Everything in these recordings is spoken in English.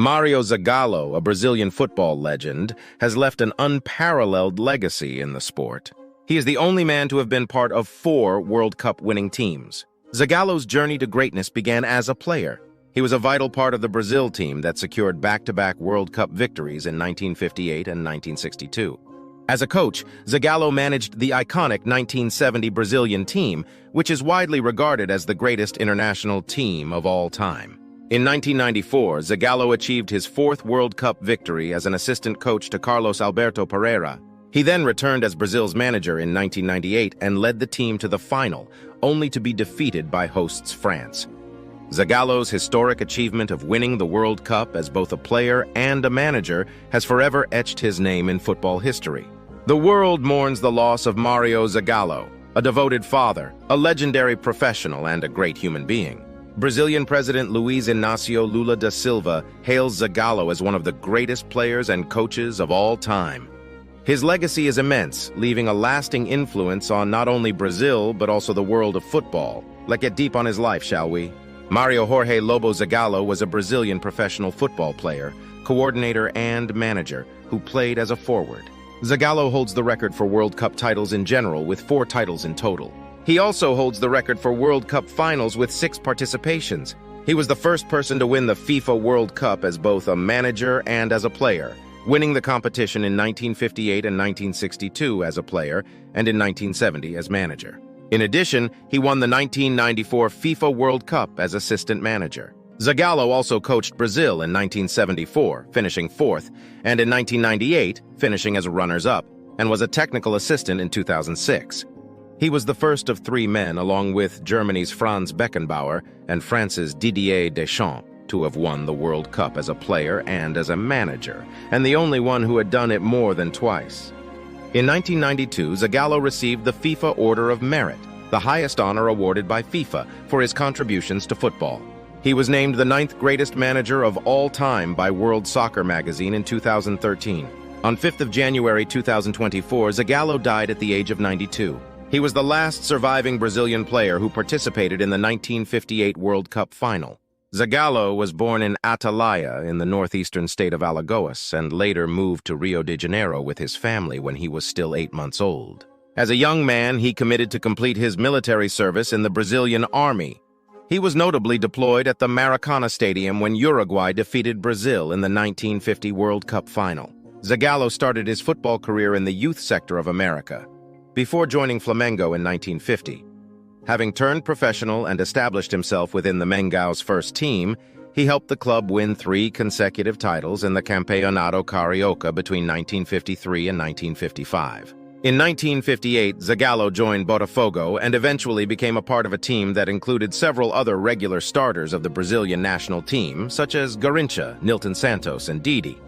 Mario Zagallo, a Brazilian football legend, has left an unparalleled legacy in the sport. He is the only man to have been part of 4 World Cup winning teams. Zagallo's journey to greatness began as a player. He was a vital part of the Brazil team that secured back-to-back World Cup victories in 1958 and 1962. As a coach, Zagallo managed the iconic 1970 Brazilian team, which is widely regarded as the greatest international team of all time. In 1994, Zagallo achieved his 4th World Cup victory as an assistant coach to Carlos Alberto Parreira. He then returned as Brazil's manager in 1998 and led the team to the final, only to be defeated by hosts France. Zagallo's historic achievement of winning the World Cup as both a player and a manager has forever etched his name in football history. The world mourns the loss of Mario Zagallo, a devoted father, a legendary professional, and a great human being. Brazilian President Luiz Inácio Lula da Silva hails Zagallo as one of the greatest players and coaches of all time. His legacy is immense, leaving a lasting influence on not only Brazil, but also the world of football. Let's get deep on his life, shall we? Mario Jorge Lobo Zagallo was a Brazilian professional football player, coordinator, and manager who played as a forward. Zagallo holds the record for World Cup titles in general, with 4 titles in total. He also holds the record for World Cup finals with 6 participations. He was the first person to win the FIFA World Cup as both a manager and as a player, winning the competition in 1958 and 1962 as a player and in 1970 as manager. In addition, he won the 1994 FIFA World Cup as assistant manager. Zagallo also coached Brazil in 1974, finishing 4th, and in 1998, finishing as runners-up, and was a technical assistant in 2006. He was the first of 3 men, along with Germany's Franz Beckenbauer and France's Didier Deschamps, to have won the World Cup as a player and as a manager, and the only one who had done it more than twice. In 1992, Zagallo received the FIFA Order of Merit, the highest honor awarded by FIFA for his contributions to football. He was named the 9th greatest manager of all time by World Soccer magazine in 2013. On 5th of January 2024, Zagallo died at the age of 92. He was the last surviving Brazilian player who participated in the 1958 World Cup final. Zagallo was born in Atalaia in the northeastern state of Alagoas and later moved to Rio de Janeiro with his family when he was still 8 months old. As a young man, he committed to complete his military service in the Brazilian Army. He was notably deployed at the Maracanã Stadium when Uruguay defeated Brazil in the 1950 World Cup final. Zagallo started his football career in the youth sector of America, before joining Flamengo in 1950. Having turned professional and established himself within the Mengão's first team, he helped the club win 3 consecutive titles in the Campeonato Carioca between 1953 and 1955. In 1958, Zagallo joined Botafogo and eventually became a part of a team that included several other regular starters of the Brazilian national team, such as Garrincha, Nilton Santos, and Didi.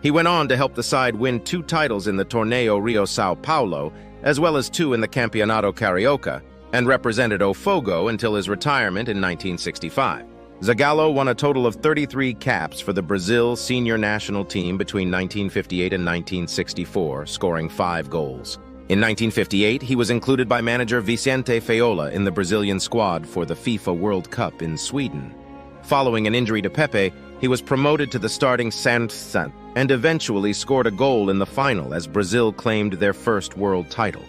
He went on to help the side win 2 titles in the Torneio Rio-São Paulo, as well as 2 in the Campeonato Carioca, and represented Ofogo until his retirement in 1965. Zagallo won a total of 33 caps for the Brazil senior national team between 1958 and 1964, scoring 5 goals. In 1958, he was included by manager Vicente Feola in the Brazilian squad for the FIFA World Cup in Sweden. Following an injury to Pepe, he was promoted to the starting Santos and eventually scored a goal in the final as Brazil claimed their first world title.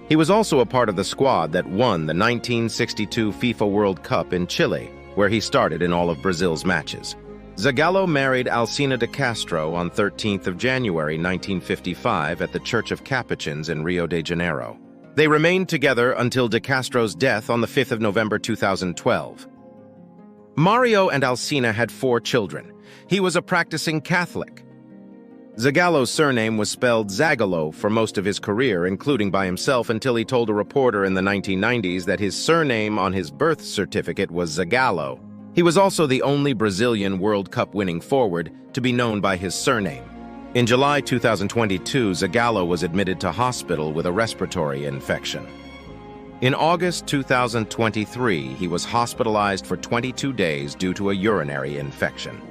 He was also a part of the squad that won the 1962 FIFA World Cup in Chile, where he started in all of Brazil's matches. Zagallo married Alcina de Castro on 13th of January 1955 at the Church of Capuchins in Rio de Janeiro. They remained together until de Castro's death on the 5th of November 2012. Mario and Alcina had 4 children. He was a practicing Catholic. Zagallo's surname was spelled Zagallo for most of his career, including by himself, until he told a reporter in the 1990s that his surname on his birth certificate was Zagallo. He was also the only Brazilian World Cup winning forward to be known by his surname. In July 2022, Zagallo was admitted to hospital with a respiratory infection. In August 2023, he was hospitalized for 22 days due to a urinary infection.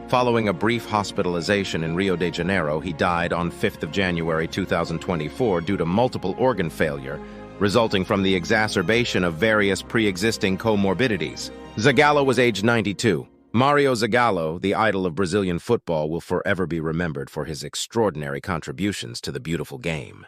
Following a brief hospitalization in Rio de Janeiro, he died on 5th of January 2024 due to multiple organ failure, resulting from the exacerbation of various pre-existing comorbidities. Zagallo was aged 92. Mario Zagallo, the idol of Brazilian football, will forever be remembered for his extraordinary contributions to the beautiful game.